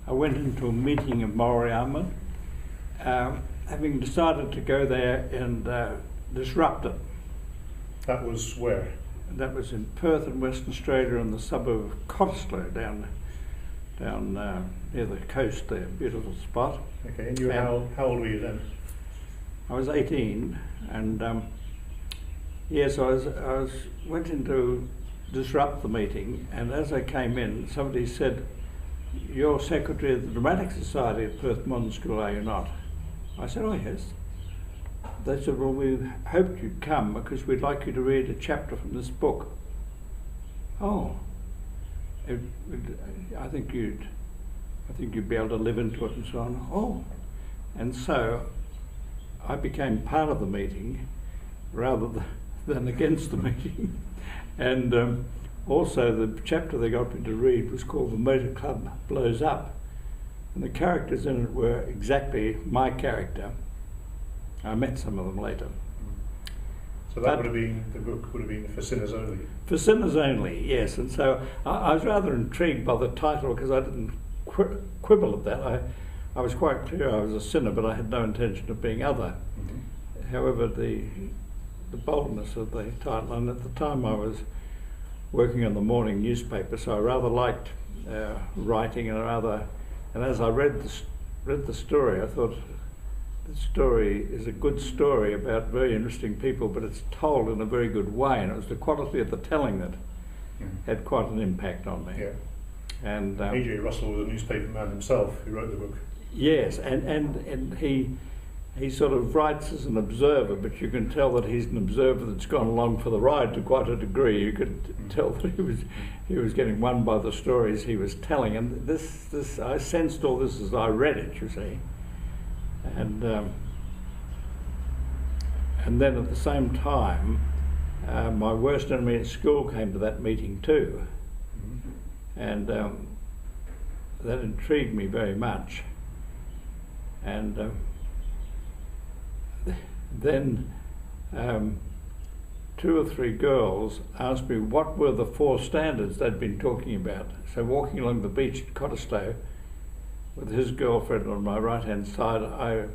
I went into a meeting of Moral Re-Armament, having decided to go there and disrupt it. That was where? That was in Perth in Western Australia, in the suburb of Cottesloe, down near the coast there. Beautiful spot. Okay, and you were how old were you then? I was 18, and yes, I went in to disrupt the meeting, and as I came in, somebody said, "You're secretary of the Dramatic Society at Perth Modern School, are you not?" I said, "Oh yes." They said, "Well, we hoped you'd come because we'd like you to read a chapter from this book." "Oh, I think you'd be able to live into it," and so on. "Oh," and so I became part of the meeting rather than against the meeting, and also the chapter they got me to read was called "The Motor Club Blows Up," and the characters in it were exactly my character. I met some of them later. So that would have been, the book would have been for sinners only? For sinners only, yes. And so I was rather intrigued by the title because I didn't quibble at that. I was quite clear I was a sinner, but I had no intention of being other. Mm-hmm. However, the boldness of the title, and at the time I was working on the morning newspaper, so I rather liked writing, and as I read the story, I thought, the story is a good story about very interesting people, but it's told in a very good way, and it was the quality of the telling that had quite an impact on me. Yeah. And A.J. Russell was a newspaper man himself who wrote the book. Yes, and he sort of writes as an observer, but you can tell that he's an observer that's gone along for the ride to quite a degree. You could tell that he was getting won by the stories he was telling, and this I sensed all this as I read it, you see. And then at the same time, my worst enemy at school came to that meeting too, and that intrigued me very much. And then 2 or 3 girls asked me what were the 4 standards they'd been talking about. So walking along the beach at Cottesloe with his girlfriend on my right-hand side, I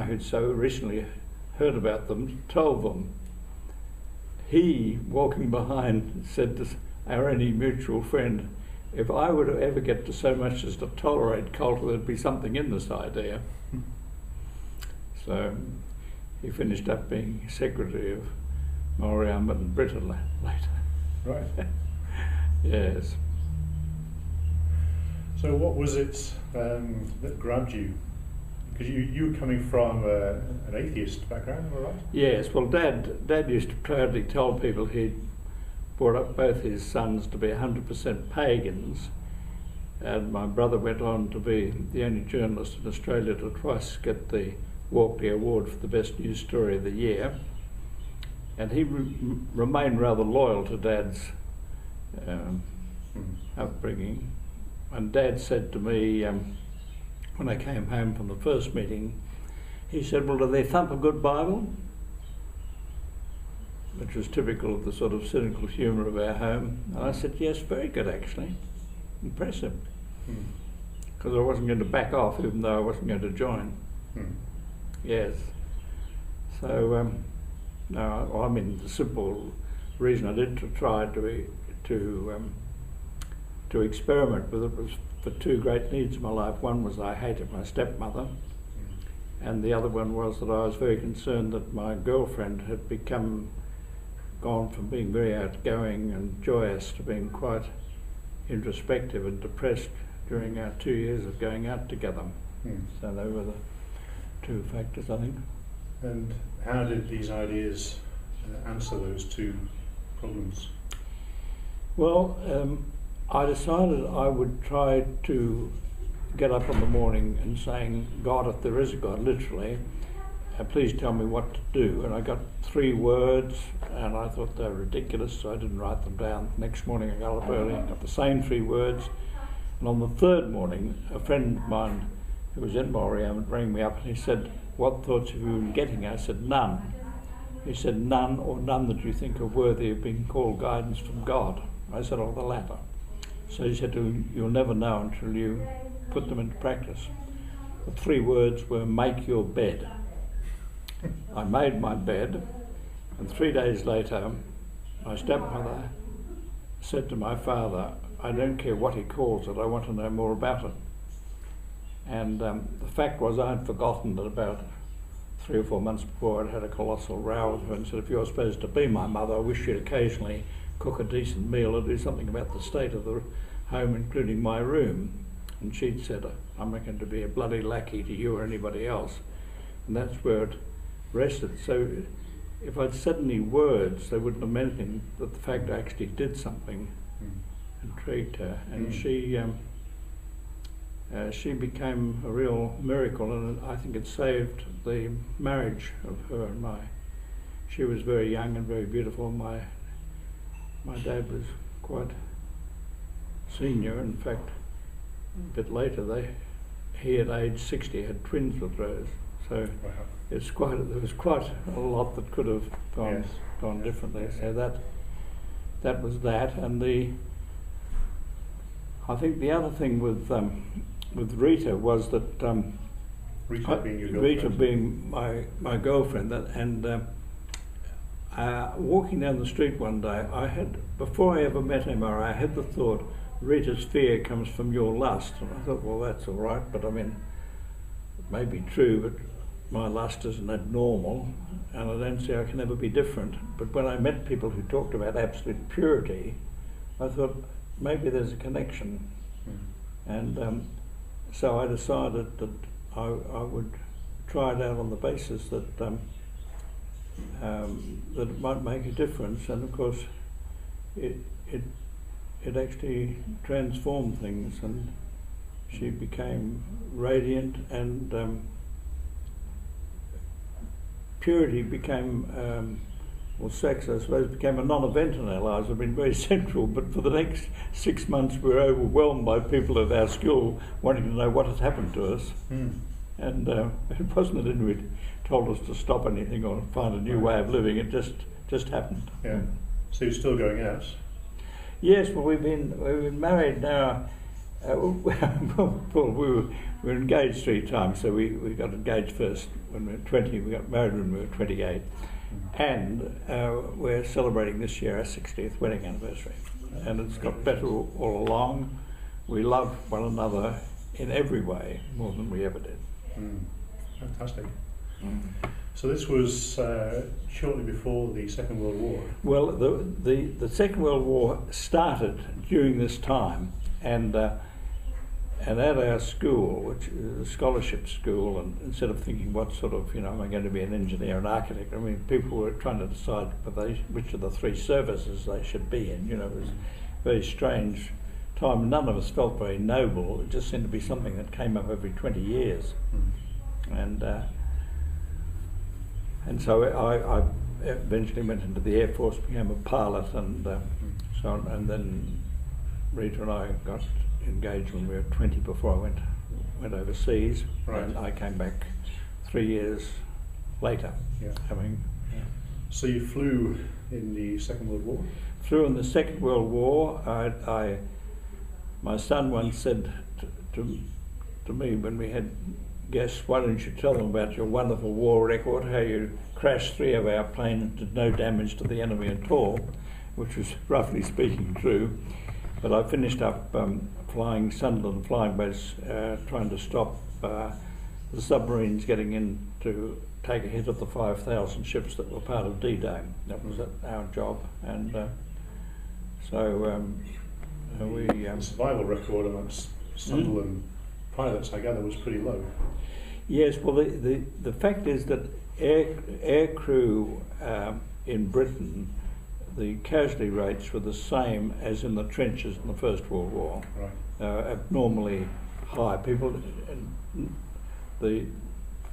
who'd so recently heard about them, told them. He, walking behind, said to our only mutual friend, "If I were to ever get to so much as to tolerate Coulter, there'd be something in this idea." So he finished up being secretary of Moral Re-Armament in Britain later. Right. Yes. So what was it that grabbed you? Because you were coming from an atheist background, am I right? Yes, well Dad used to proudly tell people he'd brought up both his sons to be 100% pagans, and my brother went on to be the only journalist in Australia to twice get the Walkley Award for the best news story of the year, and he remained rather loyal to Dad's upbringing. And Dad said to me, when I came home from the first meeting, he said, "Well, do they thump a good Bible?" Which was typical of the sort of cynical humour of our home. And I said, "Yes, very good actually, impressive." Because I wasn't going to back off, even though I wasn't going to join. Yes. So, no, well, I mean, the simple reason I did to try to experiment with it was for 2 great needs in my life. One was I hated my stepmother, and the other one was that I was very concerned that my girlfriend had gone from being very outgoing and joyous to being quite introspective and depressed during our 2 years of going out together. So they were the 2 factors, I think. And how did these ideas answer those 2 problems? Well, I decided I would try to get up in the morning and saying, "God, if there is a God," literally, "please tell me what to do." And I got 3 words, and I thought they were ridiculous, so I didn't write them down. Next morning I got up early and got the same 3 words. And on the 3rd morning, a friend of mine who was in Moral Re-Armament rang me up and he said, "What thoughts have you been getting?" I said, "None." He said, "None, or none that you think are worthy of being called guidance from God?" I said, "Oh, the latter." So he said to him, "You'll never know until you put them into practice." The 3 words were, "Make your bed." I made my bed, and 3 days later, my stepmother said to my father, "I don't care what he calls it, I want to know more about it." And the fact was, I had forgotten that about 3 or 4 months before I'd had a colossal row with her and said, "If you're supposed to be my mother, I wish you'd occasionally cook a decent meal or do something about the state of the home, including my room." And she'd said, "I'm not going to be a bloody lackey to you or anybody else." And that's where it rested. So if I'd said any words, they wouldn't have meant anything, but the fact I actually did something intrigued her. And she became a real miracle, and I think it saved the marriage of her and my. She was very young and very beautiful. My dad was quite senior. In fact, a bit later, he at age 60 had twins with Rose. So there was quite a lot that could have gone differently. Yes. So that was that, and I think the other thing with Rita was that Rita being your girlfriend. Rita being my girlfriend, and walking down the street one day, before I ever met Emma, I had the thought, "Rita's fear comes from your lust." And I thought, well, that's all right, but I mean, it may be true, but my lust isn't abnormal, and I don't see I can ever be different. But when I met people who talked about absolute purity, I thought maybe there's a connection. And so I decided that I would try it out on the basis that that it might make a difference, and of course it actually transformed things, and she became radiant, and purity became, or sex I suppose, became a non-event in our lives. I've been very central, but for the next 6 months we were overwhelmed by people at our school wanting to know what had happened to us. And it wasn't that anybody told us to stop anything or find a new way of living, it just happened. Yeah. So you're still going out? Yes, well we've been married now. Well, we were engaged 3 times, so we got engaged first when we were 20, we got married when we were 28, and we're celebrating this year our 60th wedding anniversary, and it's got better all along. We love one another in every way more than we ever did. Fantastic. So this was shortly before the Second World War. Well, the Second World War started during this time, and at our school, which is a scholarship school, and instead of thinking what sort of, am I going to be an engineer, an architect, I mean, people were trying to decide which of the 3 services they should be in. It was a very strange time. None of us felt very noble. It just seemed to be something that came up every 20 years. And so I eventually went into the Air Force, became a pilot, and so on, and then Rita and I got engaged when we were 20 before I went overseas. Right. And I came back 3 years later. Yeah. Having So you flew in the Second World War? Flew in the Second World War. My son once said to me when we had guests, "Why don't you tell them about your wonderful war record, how you crashed 3 of our planes and did no damage to the enemy at all," which was roughly speaking true. But I finished up flying Sunderland Flying Boats, trying to stop the submarines getting in to take a hit at the 5,000 ships that were part of D-Day. That was our job, and the survival record amongst Sunderland pilots, I gather, was pretty low. Yes, well, the fact is that air crew in Britain, the casualty rates were the same as in the trenches in the First World War. Right. Abnormally high.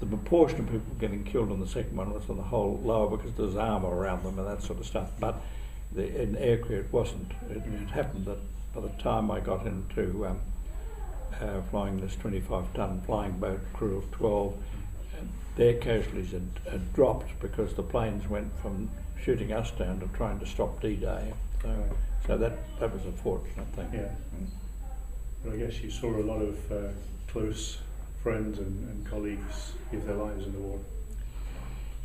The proportion of people getting killed in the second one was on the whole lower because there was armour around them and that sort of stuff. But in aircrew it wasn't. It happened that by the time I got into flying this 25-ton flying boat crew of 12, their casualties had dropped because the planes went from shooting us down to trying to stop D-Day. So that was a fortunate thing. Yeah. But I guess you saw a lot of close friends and colleagues give their lives in the war.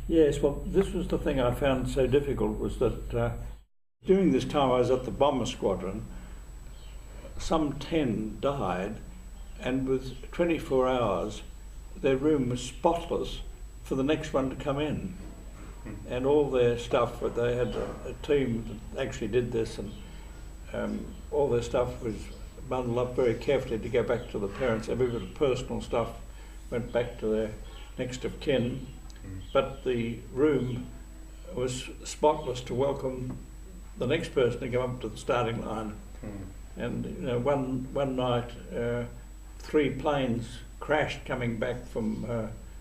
Yes, well, this was the thing I found so difficult, was that during this time I was at the bomber squadron, some 10 died, and with 24 hours their room was spotless for the next one to come in. And all their stuff, they had a team that actually did this, and all their stuff was bundled up very carefully to go back to the parents. Every bit of personal stuff went back to their next of kin, but the room was spotless to welcome the next person to come up to the starting line. And you know, one night 3 planes crashed coming back from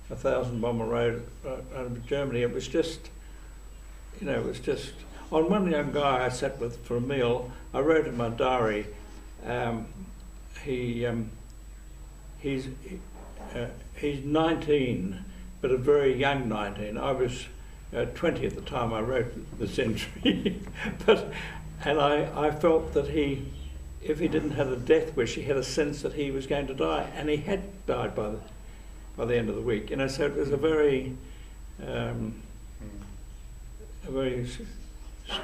1,000 bomber road out of Germany. It was just, you know, it was just. On one young guy I sat with for a meal, I wrote in my diary, he's 19, but a very young 19. I was 20 at the time I wrote this entry, and I felt that if he didn't have a death wish, he had a sense that he was going to die, and he had died by the end of the week. You know, so it was a very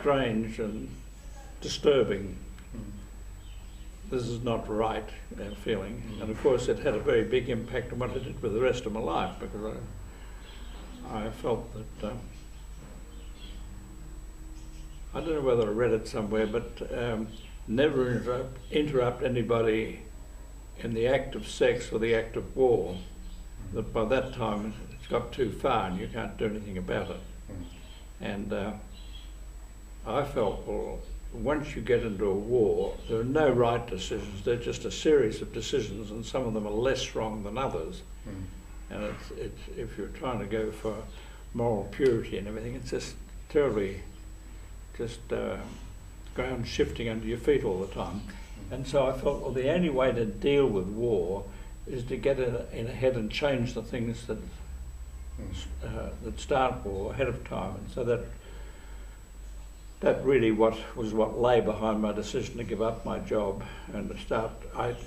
strange and disturbing, this is not right feeling. And of course it had a very big impact on what I did with the rest of my life, because I felt that, I don't know whether I read it somewhere, but never interrupt anybody in the act of sex or the act of war. That by that time it's got too far and you can't do anything about it. And I felt, well, once you get into a war, there are no right decisions. They're just a series of decisions, and some of them are less wrong than others. And it's if you're trying to go for moral purity and everything, it's just terribly ground shifting under your feet all the time. And so I felt, well, the only way to deal with war is to get in ahead and change the things that start war ahead of time. And so that really was what lay behind my decision to give up my job and to start.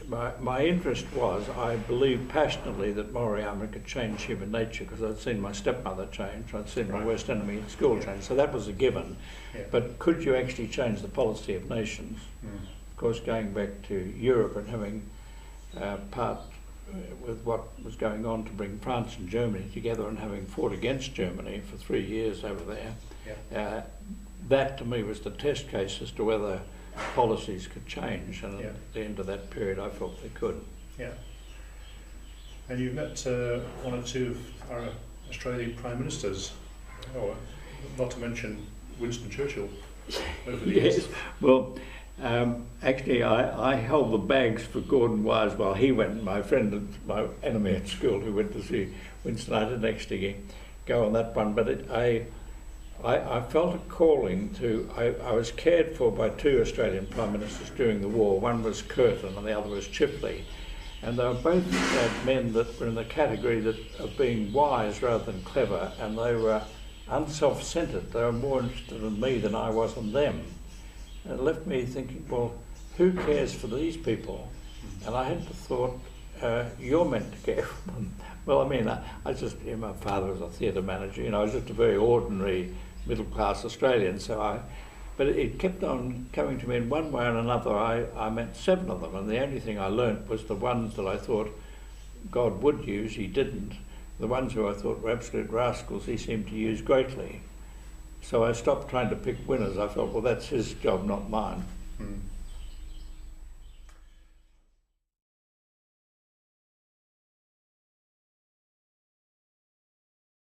My interest was, I believed passionately that Moral Re-Armament could change human nature, because I'd seen my stepmother change, I'd seen my worst enemy in school change, so that was a given. But could you actually change the policy of nations? Of course, going back to Europe and having part with what was going on to bring France and Germany together, and having fought against Germany for 3 years over there, that to me was the test case as to whether policies could change, and at the end of that period I felt they could. Yeah. And you've met one or two of our Australian Prime Ministers, not to mention Winston Churchill over the years. Well, actually I held the bags for Gordon Wise while he went. My friend and my enemy at school who went to see Winston, I didn't actually go on that one, but I felt a calling to, I was cared for by 2 Australian Prime Ministers during the war. One was Curtin and the other was Chipley. And they were both men that were in the category of being wise rather than clever, and they were unself-centred. They were more interested in me than I was in them. And it left me thinking, well, who cares for these people? And I had the thought, you're meant to care for them. Well, I mean, I just, my father was a theatre manager, I was just a very ordinary middle-class Australian, but it kept on coming to me in one way and another. I met 7 of them, and the only thing I learnt was the ones that I thought God would use, he didn't. The ones who I thought were absolute rascals, he seemed to use greatly. So I stopped trying to pick winners. I felt, well, that's his job, not mine.